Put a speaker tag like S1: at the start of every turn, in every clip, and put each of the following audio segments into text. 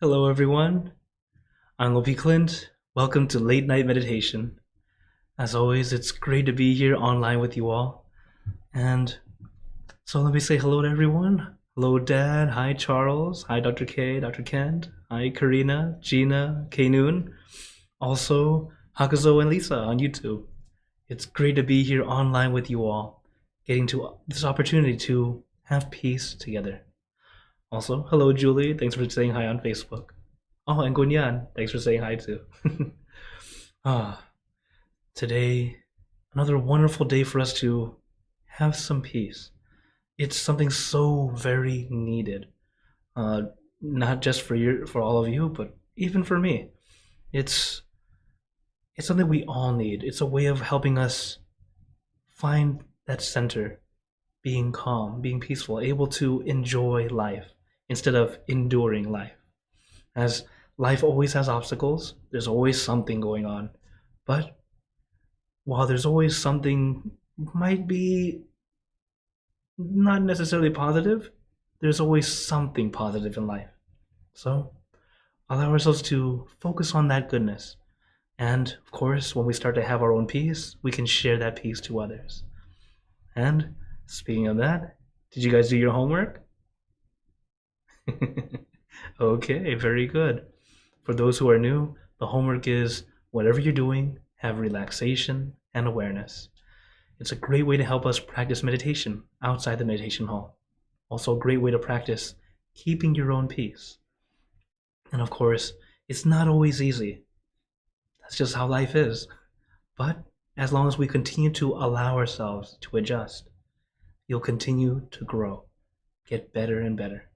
S1: Hello, everyone. I'm Lopi Clint. Welcome to Late Night Meditation. As always, it's great to be here online with you all. And so let me say hello to everyone. Hello, Dad. Hi, Charles. Hi, Dr. K, Dr. Kent. Hi, Karina, Gina, K Noon. Also, Hakazo and Lisa on YouTube. It's great to be here online with you all, getting to this opportunity to have peace together. Also, hello, Julie. Thanks for saying hi on Facebook. Oh, and Gunyan, thanks for saying hi too. ah, Today, another wonderful day for us to have some peace. It's something so very needed, uh, not just for all of you, but even for me. It's it's something we all need. It's a way of helping us find that center, being calm, being peaceful, able to enjoy life instead of enduring life. As life always has obstacles, there's always something going on. But while there's always something might be not necessarily positive, there's always something positive in life. So allow ourselves to focus on that goodness. And of course, when we start to have our own peace, we can share that peace to others. And speaking of that, did you guys do your homework? Okay, very good. For those who are new, the homework is whatever you're doing, have relaxation and awareness. It's a great way to help us practice meditation outside the meditation hall. Also, a great way to practice keeping your own peace. And of course, it's not always easy. That's just how life is. But as long as we continue to allow ourselves to adjust, you'll continue to grow, get better and better.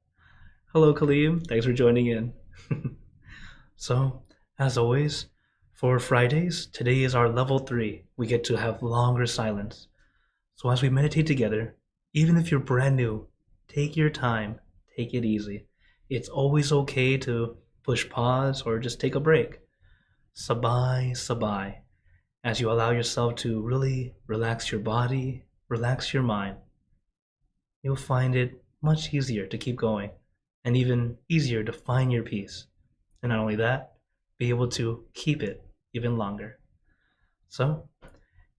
S1: Hello, Kaleem. Thanks for joining in. So, as always, for Fridays, today is our level 3. We get to have longer silence. So as we meditate together, even if you're brand new, take your time, take it easy. It's always okay to push pause or just take a break. Sabai, sabai, as you allow yourself to really relax your body, relax your mind. You'll find it much easier to keep going and even easier to find your peace. And not only that, be able to keep it even longer. So,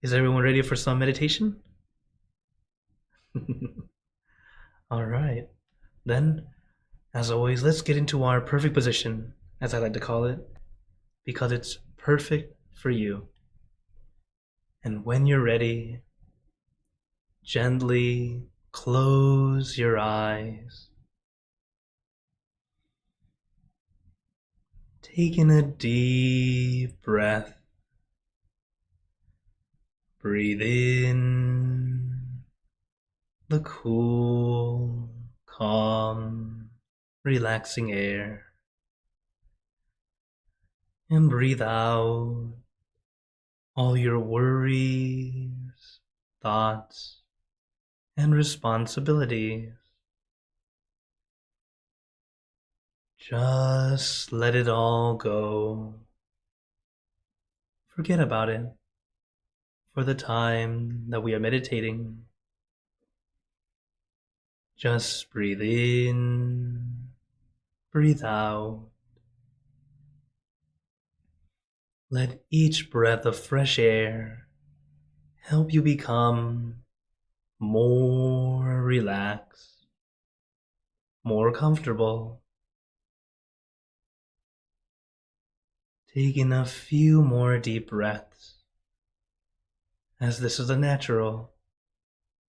S1: is everyone ready for some meditation? All right. Then, as always, let's get into our perfect position, as I like to call it, because it's perfect for you. And when you're ready, gently close your eyes. Taking a deep breath. Breathe in the cool, calm, relaxing air. And breathe out all your worries, thoughts, and responsibilities. Just let it all go. Forget about it for the time that we are meditating. Just breathe in, breathe out. Let each breath of fresh air help you become more relaxed, more comfortable. Taking a few more deep breaths, as this is a natural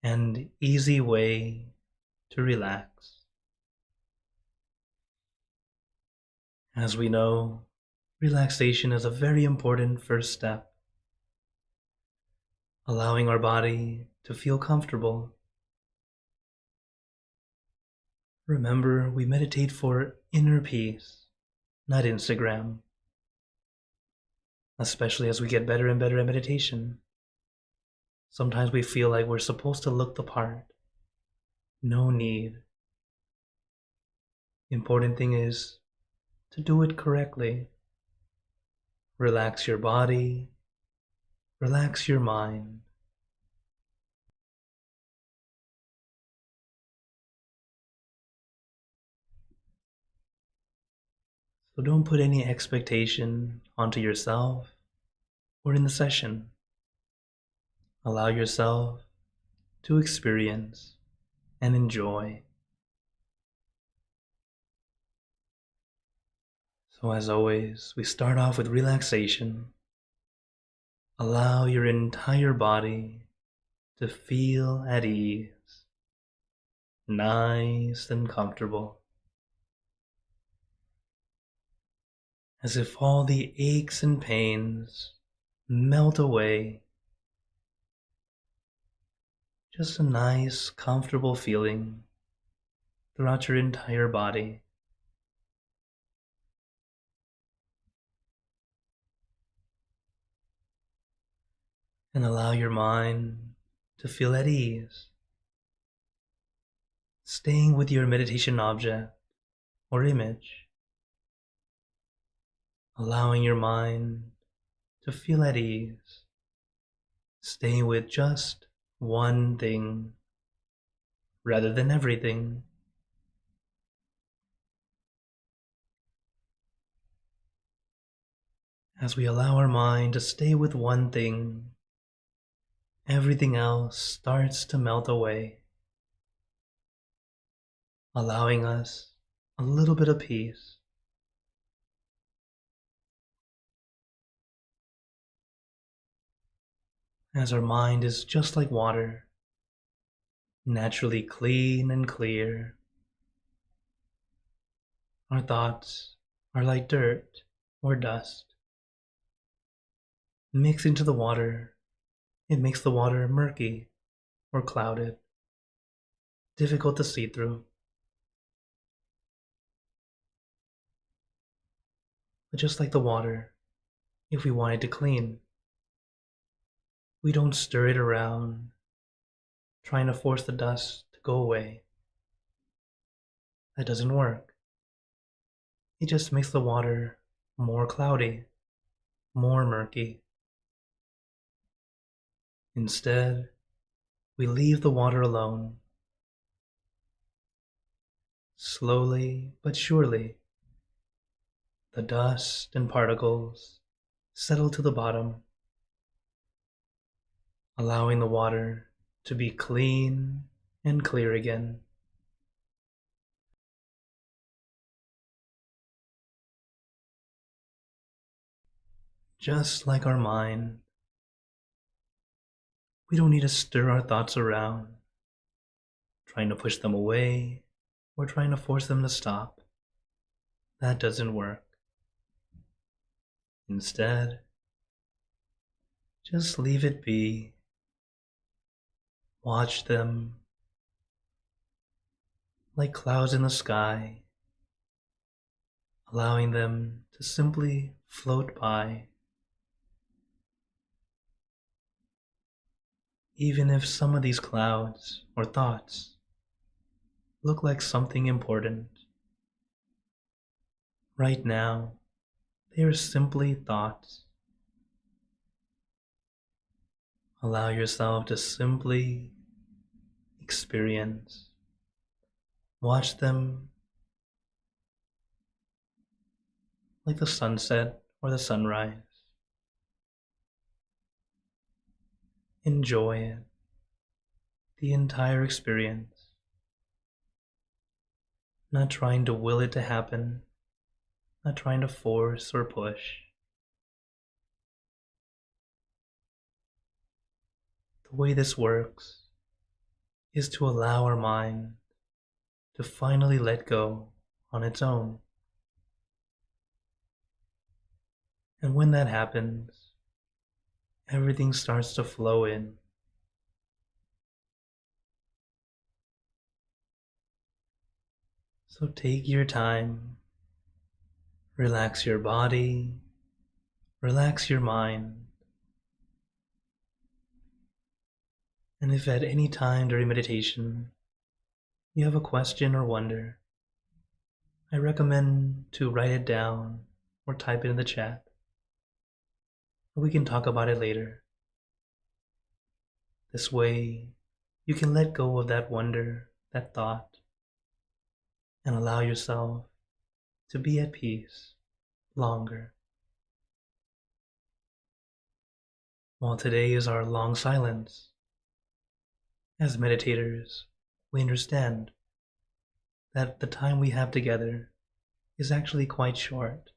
S1: and easy way to relax. As we know, relaxation is a very important first step, allowing our body to feel comfortable. Remember, we meditate for inner peace, not Instagram, especially as we get better and better at meditation. Sometimes we feel like we're supposed to look the part. No need. The important thing is to do it correctly. Relax your body, relax your mind. So don't put any expectation onto yourself or in the session. Allow yourself to experience and enjoy. So as always, we start off with relaxation. Allow your entire body to feel at ease, nice and comfortable, as if all the aches and pains melt away. Just a nice, comfortable feeling throughout your entire body. And allow your mind to feel at ease, staying with your meditation object or image, allowing your mind to feel at ease, staying with just one thing rather than everything. As we allow our mind to stay with one thing, everything else starts to melt away, allowing us a little bit of peace. As our mind is just like water, naturally clean and clear. Our thoughts are like dirt or dust. Mixed into the water, it makes the water murky or clouded, difficult to see through. But just like the water, if we want it to clean, we don't stir it around, trying to force the dust to go away. That doesn't work. It just makes the water more cloudy, more murky. Instead, we leave the water alone. Slowly but surely, the dust and particles settle to the bottom, allowing the water to be clean and clear again. Just like our mind, we don't need to stir our thoughts around, trying to push them away or trying to force them to stop. That doesn't work. Instead, just leave it be. Watch them like clouds in the sky, allowing them to simply float by. Even if some of these clouds or thoughts look like something important, right now they are simply thoughts. Allow yourself to simply experience. Watch them like the sunset or the sunrise. Enjoy it, the entire experience, not trying to will it to happen, not trying to force or push. The way this works is to allow our mind to finally let go on its own. And when that happens, everything starts to flow in. So take your time, relax your body, relax your mind. And if at any time during meditation you have a question or wonder, I recommend to write it down or type it in the chat. We can talk about it later. This way, you can let go of that wonder, that thought, and allow yourself to be at peace. longer. While today is our long silence, as meditators, we understand that the time we have together is actually quite short.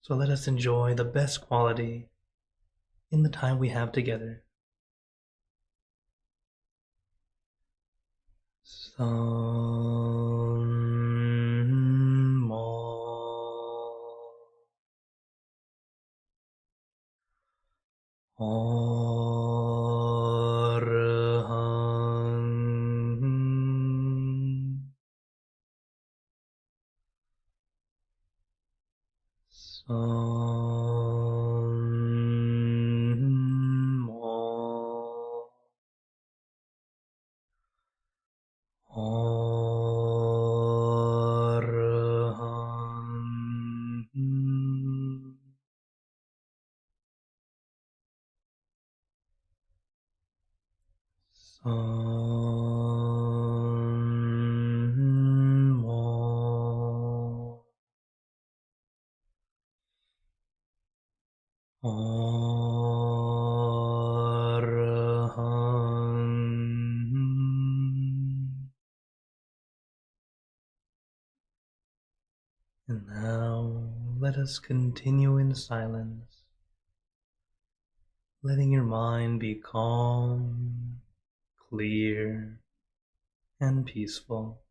S1: So let us enjoy the best quality in the time we have together. And now let us continue in silence, letting your mind be calm, clear, and peaceful.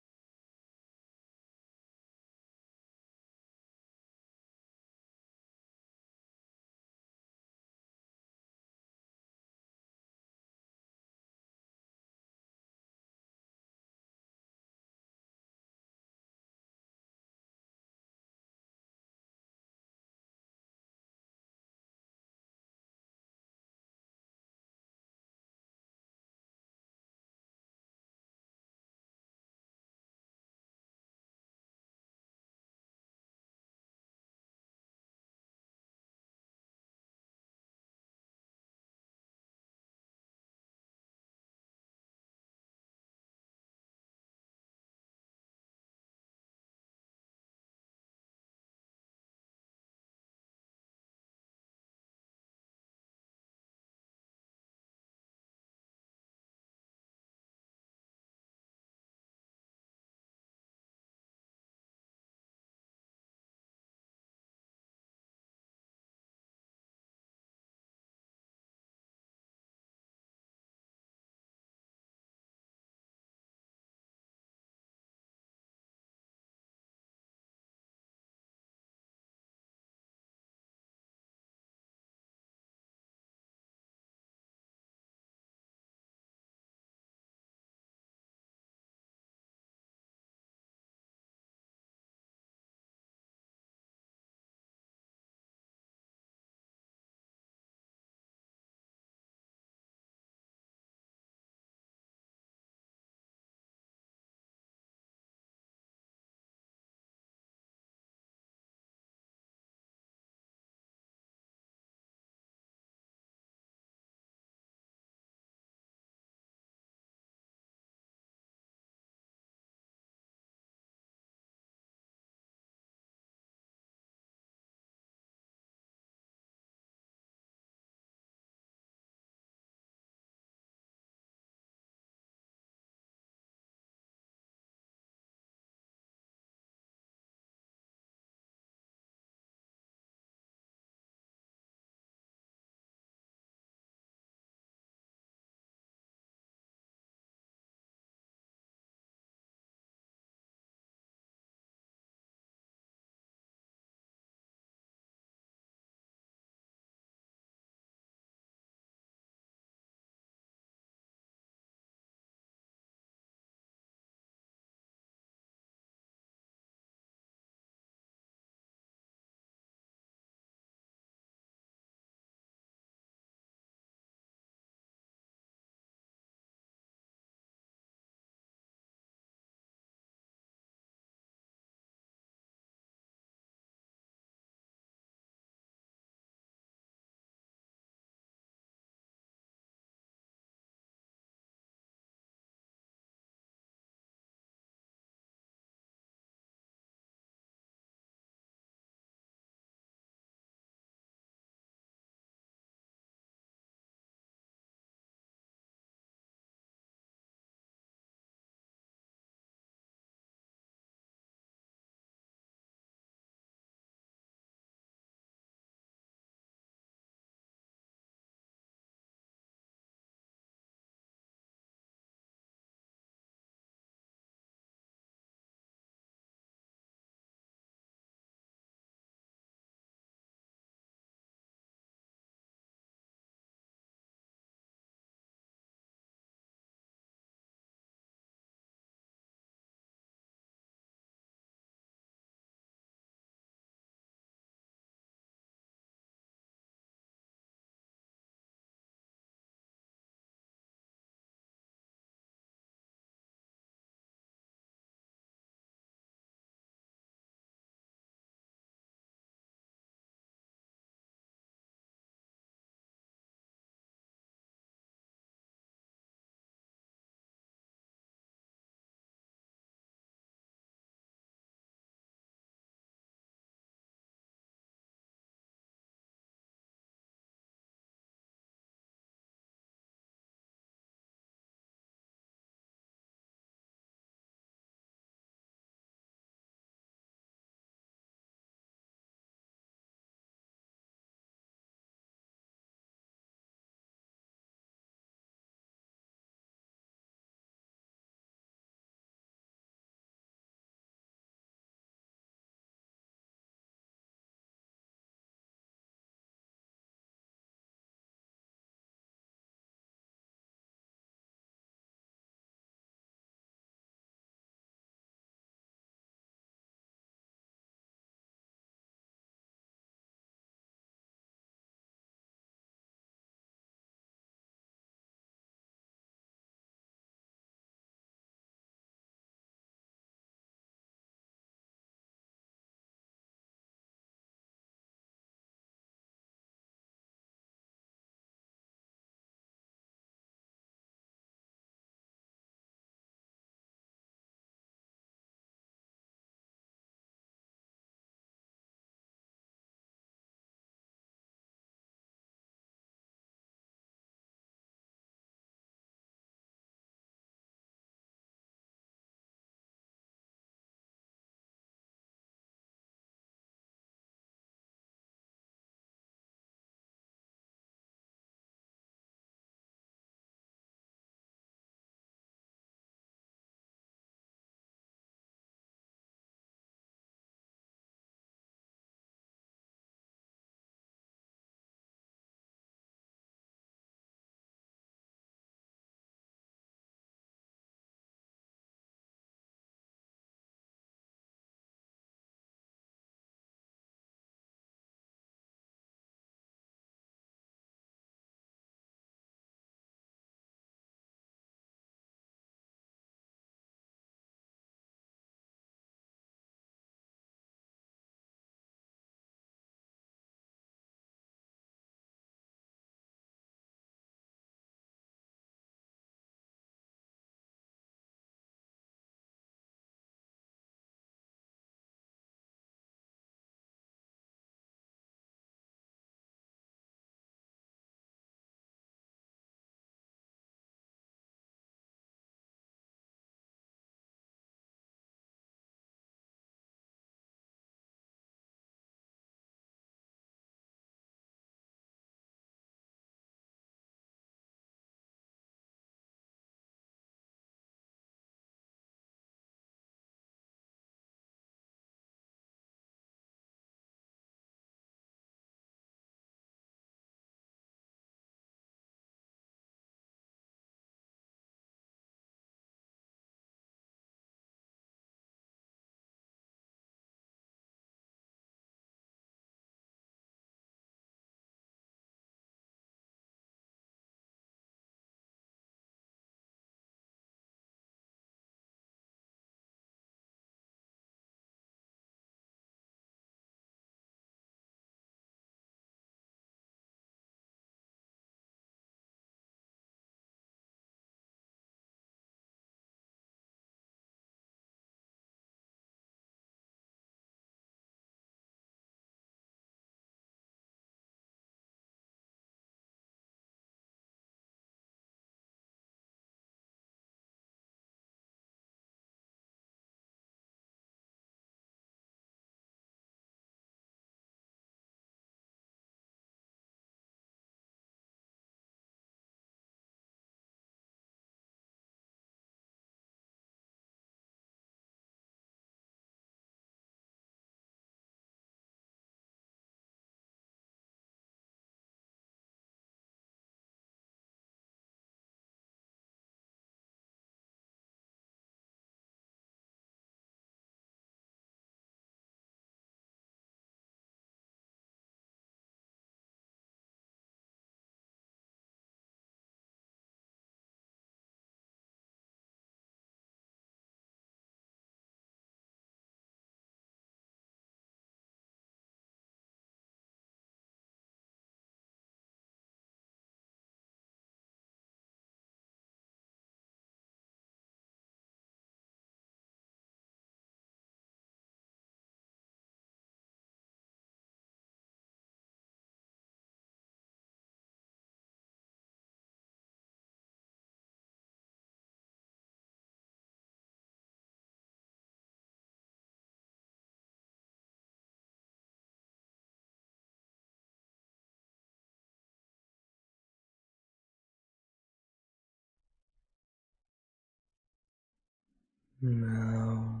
S1: Now,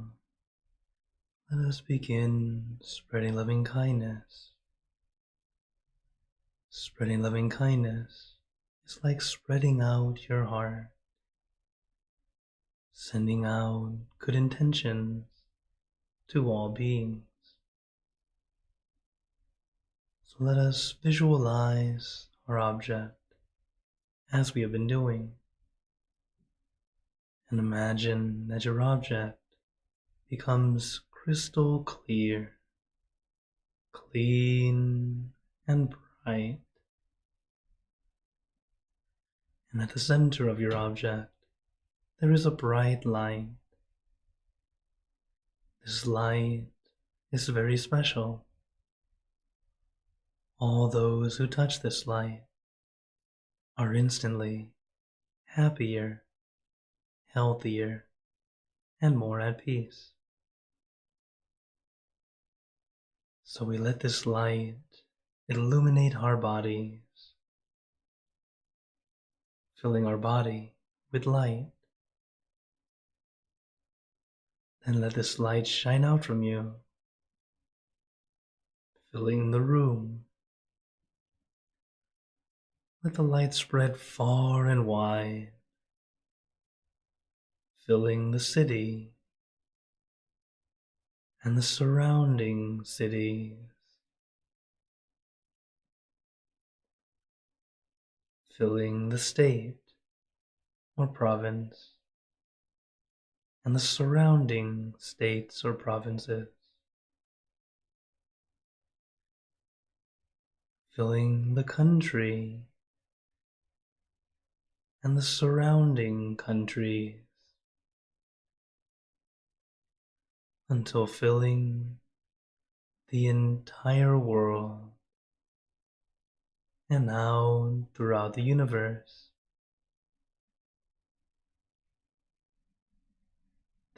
S1: let us begin spreading loving kindness. Spreading loving kindness is like spreading out your heart, sending out good intentions to all beings. So let us visualize our object as we have been doing, and imagine that your object becomes crystal clear, clean and bright, and at the center of your object there is a bright light. This light is very special. All those who touch this light are instantly happier, healthier, and more at peace. So we let this light illuminate our bodies, filling our body with light. Then let this light shine out from you, filling the room. Let the light spread far and wide, filling the city and the surrounding cities, filling the state or province and the surrounding states or provinces, filling the country and the surrounding countries, until filling the entire world and out throughout the universe.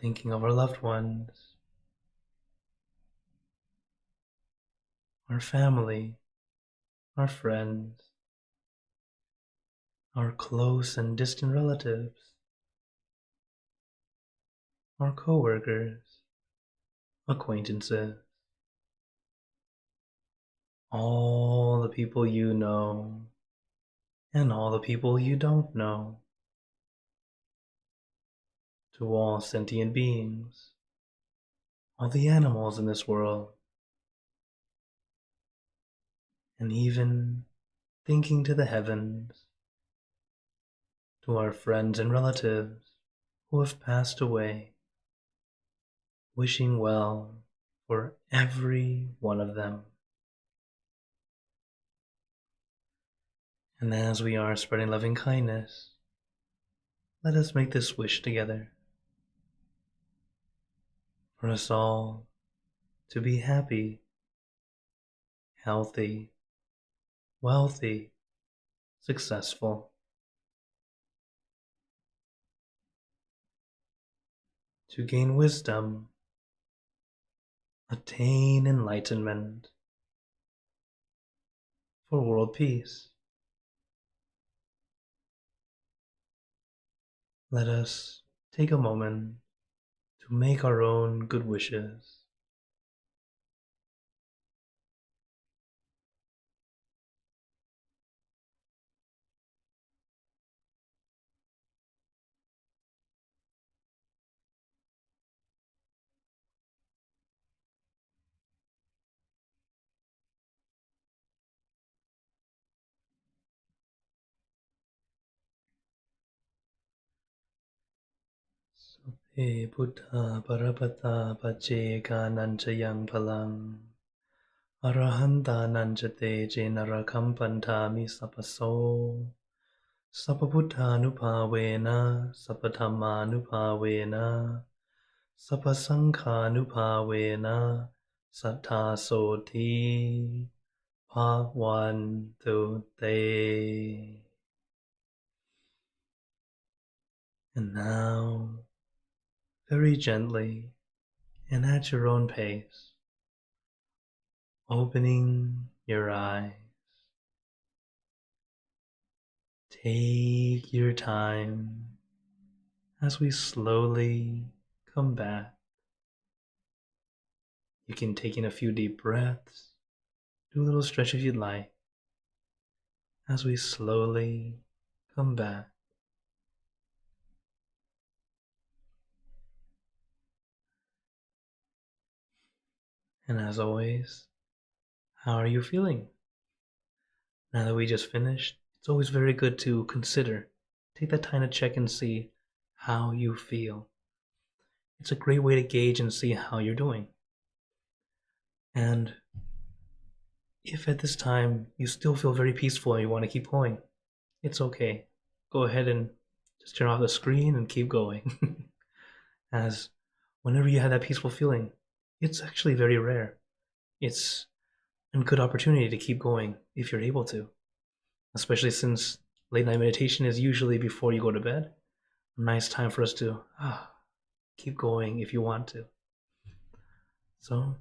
S1: Thinking of our loved ones, our family, our friends, our close and distant relatives, our co-workers, acquaintances, all the people you know and all the people you don't know, to all sentient beings, all the animals in this world, and even thinking to the heavens, to our friends and relatives who have passed away, wishing well for every one of them. And as we are spreading loving kindness, let us make this wish together, for us all to be happy, healthy, wealthy, successful, to gain wisdom, attain enlightenment, for world peace. Let us take a moment to make our own good wishes. Sope Buddha Parapata Pacceka Nanchayang Palang Arahanta Nanchate Jenarakampantami Sapaso Sapabuddhanupavena Sapathammanupavena Sapasankhanupavena Sattasoti Bhavantu Te. And now, very gently and at your own pace, opening your eyes. Take your time as we slowly come back. You can take in a few deep breaths, do a little stretch if you'd like, as we slowly come back. And as always, how are you feeling? Now that we just finished, it's always very good to consider. Take that time to check and see how you feel. It's a great way to gauge and see how you're doing. And if at this time you still feel very peaceful and you want to keep going, it's okay. Go ahead and just turn off the screen and keep going. As whenever you have that peaceful feeling, it's actually very rare. It's a good opportunity to keep going if you're able to, especially since late night meditation is usually before you go to bed. A nice time for us to keep going if you want to. So,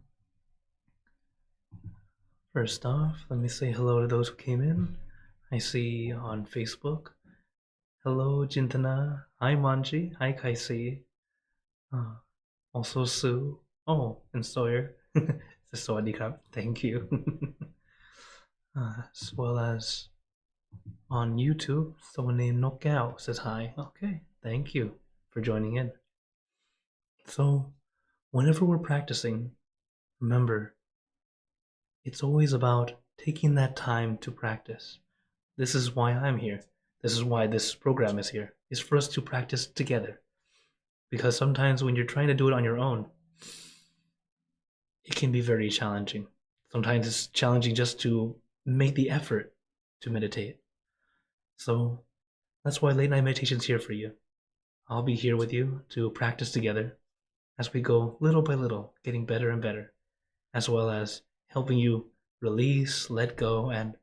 S1: first off, let me say hello to those who came in. I see on Facebook. Hello, Jintana. Hi, Manji. Hi, Kaisi. Also, Sue. Oh, and Sawyer. Sawadee. Thank you. As well as on YouTube, someone named Nokao says hi. Okay, thank you for joining in. So, whenever we're practicing, remember, it's always about taking that time to practice. This is why I'm here. This is why this program is here. It's for us to practice together. Because sometimes when you're trying to do it on your own, it can be very challenging. Sometimes it's challenging just to make the effort to meditate. So that's why late night meditation is here for you. I'll be here with you to practice together as we go little by little, getting better and better, as well as helping you release, let go, and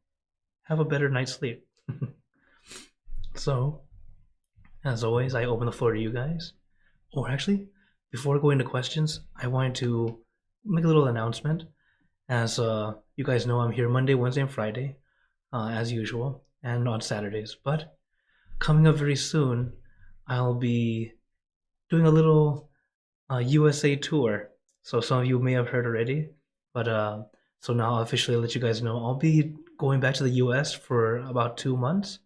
S1: have a better night's sleep. So, as always, I open the floor to you guys. Or actually, before going to questions, I wanted to make a little announcement. As you guys know, I'm here Monday, Wednesday, and Friday, as usual, and on Saturdays. But coming up very soon, I'll be doing a little USA tour. So some of you may have heard already, but so now I'll officially let you guys know I'll be going back to the US for about 2 months.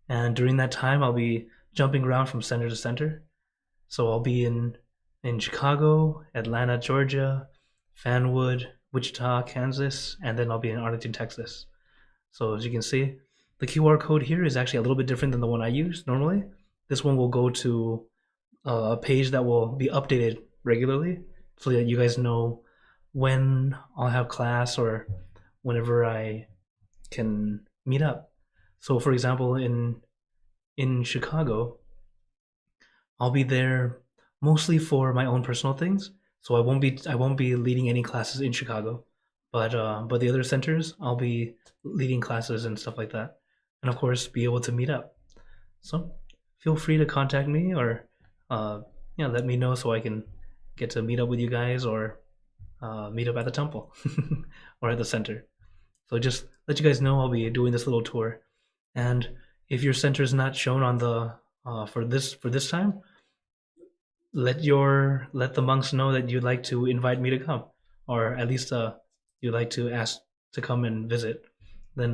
S1: And during that time, I'll be jumping around from center to center. So I'll be in Chicago, Atlanta, Georgia, Fanwood, Wichita, Kansas, and then I'll be in Arlington, Texas. So as you can see, the QR code here is actually a little bit different than the one I use normally. This one will go to a page that will be updated regularly so that you guys know when I'll have class or whenever I can meet up. So for example, in Chicago, I'll be there mostly for my own personal things. So I won't be leading any classes in Chicago, but the other centers I'll be leading classes and stuff like that, and of course be able to meet up. So feel free to contact me or let me know so I can get to meet up with you guys or meet up at the temple or at the center. So just let you guys know I'll be doing this little tour, and if your center is not shown on the for this time, let the monks know that you'd like to invite me to come, or at least you'd like to ask to come and visit. Then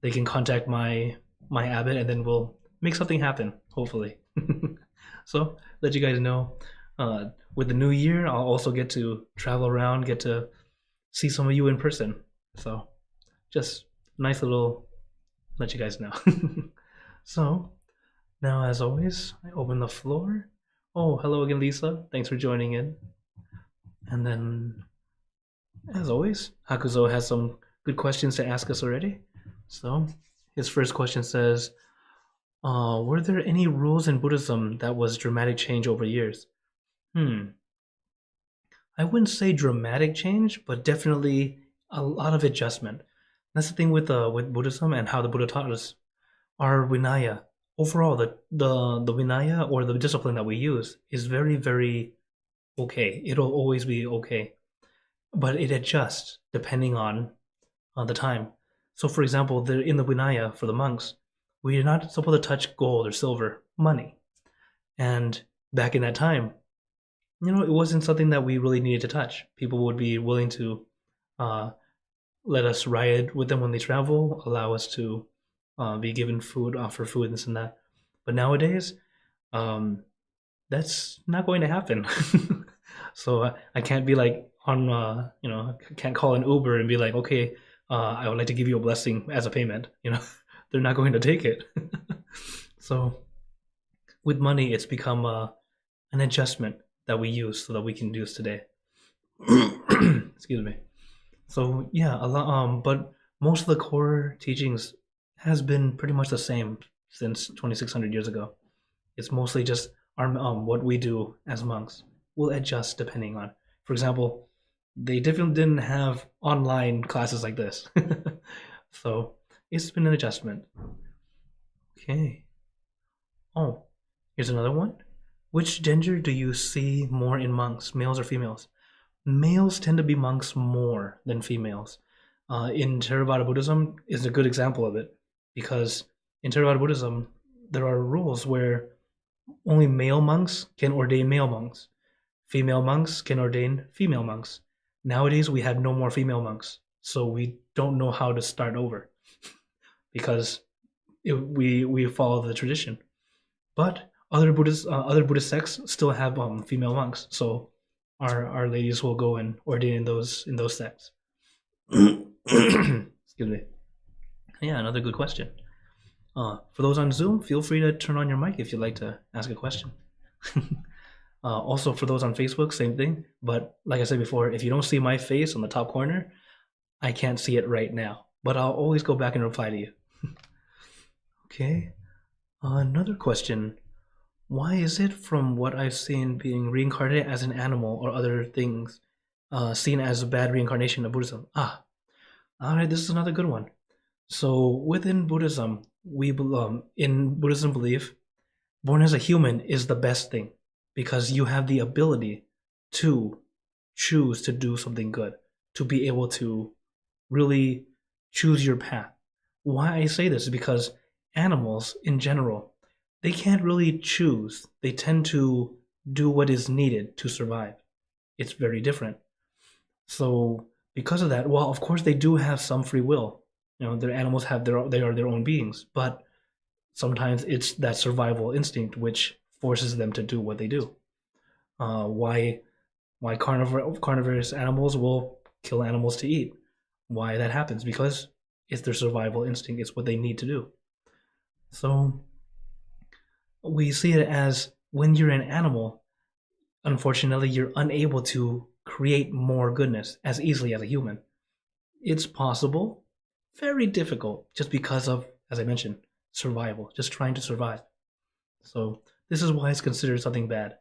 S1: they can contact my abbot, and then we'll make something happen, hopefully. So let you guys know. With the new year, I'll also get to travel around, get to see some of you in person. So just nice little let you guys know. So now, as always, I open the floor. Oh, hello again, Lisa. Thanks for joining in. And then, as always, Hakuzo has some good questions to ask us already. So his first question says, were there any rules in Buddhism that was dramatic change over years? I wouldn't say dramatic change, but definitely a lot of adjustment. That's the thing with Buddhism and how the Buddha taught us. Our Vinaya, overall, the Vinaya or the discipline that we use is very, very okay. It'll always be okay, but it adjusts depending on the time. So, for example, in the Vinaya for the monks, we are not supposed to touch gold or silver, money. And back in that time, it wasn't something that we really needed to touch. People would be willing to uh, let us ride with them when they travel, allow us to be given food, offer food, this and that. But nowadays, um, that's not going to happen. So I can't be like I can't call an Uber and be like, okay, I would like to give you a blessing as a payment. They're not going to take it. So with money, it's become an adjustment that we use so that we can use today. Excuse me. So yeah, a lot. But most of the core teachings has been pretty much the same since 2,600 years ago. It's mostly just our what we do as monks will adjust depending on. For example, they definitely didn't have online classes like this, so it's been an adjustment. Okay. Oh, here's another one. Which gender do you see more in monks, males or females? Males tend to be monks more than females. In Theravada Buddhism is a good example of it, because in Theravada Buddhism there are rules where only male monks can ordain male monks. Female monks can ordain female monks. Nowadays, we have no more female monks, so we don't know how to start over because we follow the tradition. But other Buddhist sects still have female monks, so our ladies will go and ordain in those sects. Excuse me. Yeah, another good question. For those on Zoom, feel free to turn on your mic if you'd like to ask a question. Also, for those on Facebook, same thing. But like I said before, if you don't see my face on the top corner, I can't see it right now. But I'll always go back and reply to you. Okay. Another question. Why is it, from what I've seen, being reincarnated as an animal or other things seen as a bad reincarnation of Buddhism? All right, this is another good one. So within Buddhism, in Buddhism belief, born as a human is the best thing because you have the ability to choose to do something good, to be able to really choose your path. Why I say this is because animals in general, they can't really choose. They tend to do what is needed to survive. It's very different. So because of that, well, of course they do have some free will. Their animals they are their own beings, but sometimes it's that survival instinct which forces them to do what they do. Why carnivorous animals will kill animals to eat? Why that happens? Because it's their survival instinct. It's what they need to do. So we see it as when you're an animal, unfortunately, you're unable to create more goodness as easily as a human. It's possible, very difficult, just because of, as I mentioned, survival, just trying to survive. So this is why it's considered something bad.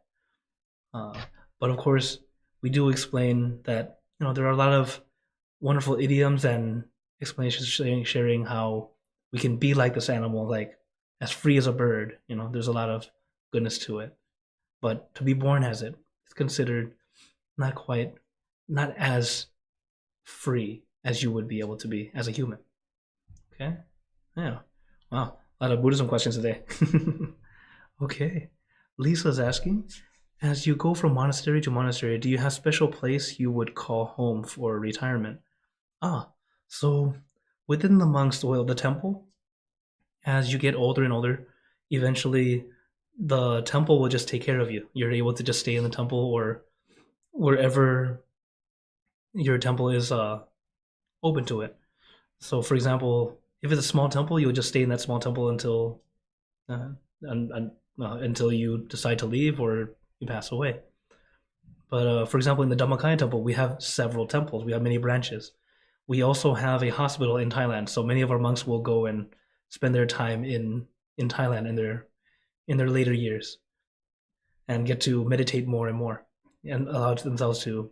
S1: But of course, we do explain that there are a lot of wonderful idioms and explanations sharing how we can be like this animal, like as free as a bird. There's a lot of goodness to it. But to be born as it, it's considered not as free as you would be able to be as a human. Okay? Yeah. Wow. A lot of Buddhism questions today. Okay. Lisa's asking, as you go from monastery to monastery, do you have special place you would call home for retirement? So within the monks, the temple, as you get older and older, eventually the temple will just take care of you. You're able to just stay in the temple or wherever your temple is open to it. So, for example, if it's a small temple, you'll just stay in that small temple until you decide to leave or you pass away. But for example, in the Dhammakaya temple, we have several temples. We have many branches. We also have a hospital in Thailand, so many of our monks will go and spend their time in Thailand in their later years and get to meditate more and more and allow themselves to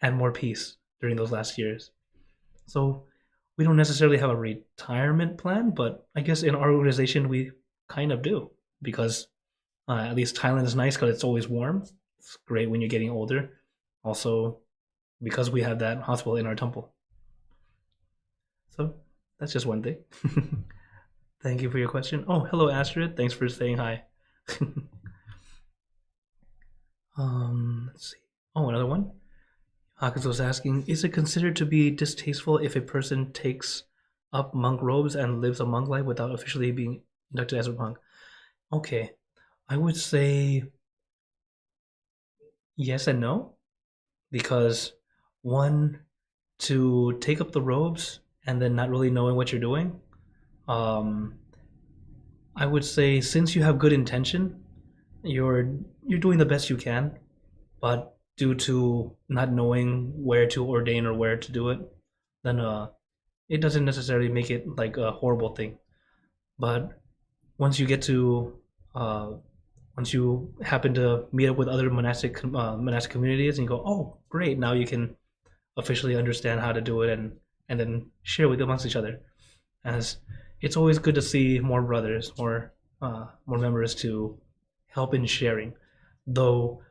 S1: add more peace during those last years. So we don't necessarily have a retirement plan, but I guess in our organization we kind of do, because at least Thailand is nice because it's always warm. It's great when you're getting older. Also, because we have that hospital in our temple. So that's just one thing. Thank you for your question. Oh, hello, Astrid. Thanks for saying hi. Let's see. Oh, another one. Haku's was asking, is it considered to be distasteful if a person takes up monk robes and lives a monk life without officially being inducted as a monk? Okay, I would say yes and no, because one, to take up the robes and then not really knowing what you're doing, um, I would say since you have good intention, you're doing the best you can, but due to not knowing where to ordain or where to do it, then it doesn't necessarily make it like a horrible thing. But once you get to once you happen to meet up with other monastic communities and you go, oh great, now you can officially understand how to do it and then share with amongst each other. As it's always good to see more brothers, more members to help in sharing. Though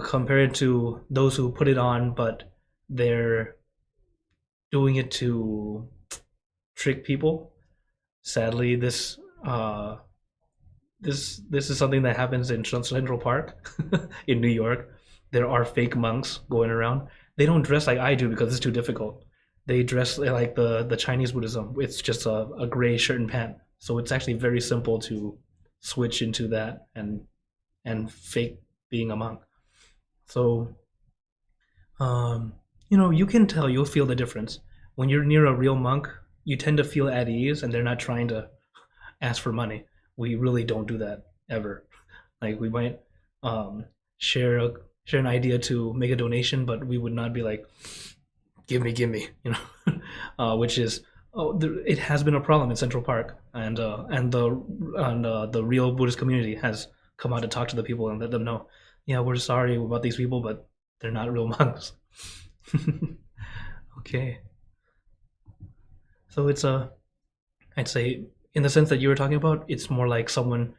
S1: compared to those who put it on, but they're doing it to trick people. Sadly, this is something that happens in Central Park in New York. There are fake monks going around. They don't dress like I do because it's too difficult. They dress like the Chinese Buddhism. It's just a gray shirt and pant. So it's actually very simple to switch into that and fake being a monk. So you can tell, you'll feel the difference. When you're near a real monk, you tend to feel at ease and they're not trying to ask for money. We really don't do that ever. Like we might share an idea to make a donation, but we would not be like, give me, which is it has been a problem in Central Park, and the real Buddhist community has come out to talk to the people and let them know, yeah, we're sorry about these people, but they're not real monks. Okay, so I'd say in the sense that you were talking about, it's more like someone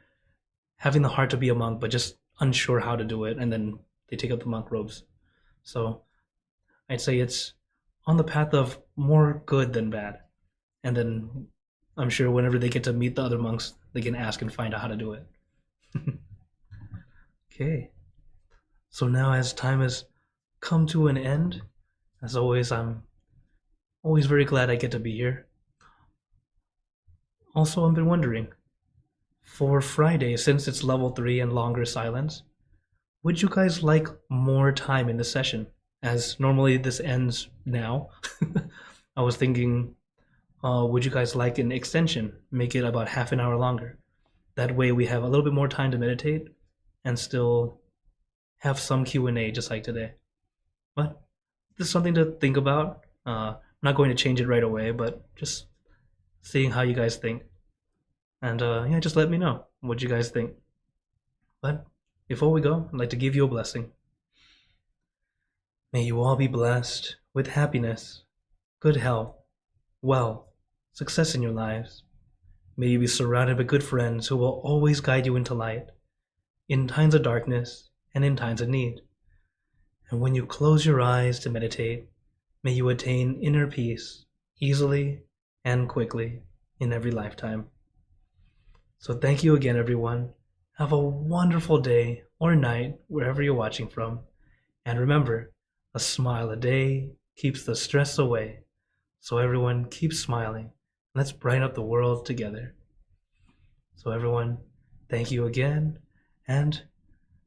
S1: having the heart to be a monk, but just unsure how to do it, and then they take up the monk robes. So I'd say it's on the path of more good than bad. And then I'm sure whenever they get to meet the other monks, they can ask and find out how to do it. Okay. So now, as time has come to an end, as always, I'm always very glad I get to be here. Also, I've been wondering, for Friday, since it's level 3 and longer silence, would you guys like more time in the session? As normally this ends now. I was thinking, would you guys like an extension? Make it about half an hour longer. That way we have a little bit more time to meditate and still have some Q&A just like today. But this is something to think about. I'm not going to change it right away, but just seeing how you guys think. And yeah, just let me know what you guys think. But before we go, I'd like to give you a blessing. May you all be blessed with happiness, good health, wealth, success in your lives. May you be surrounded by good friends who will always guide you into light, in times of darkness and in times of need. And when you close your eyes to meditate, may you attain inner peace easily and quickly in every lifetime. So thank you again, everyone. Have a wonderful day or night wherever you're watching from. And remember, a smile a day keeps the stress away. So everyone, keep smiling. Let's brighten up the world together. So everyone, thank you again, and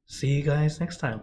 S1: see you guys next time.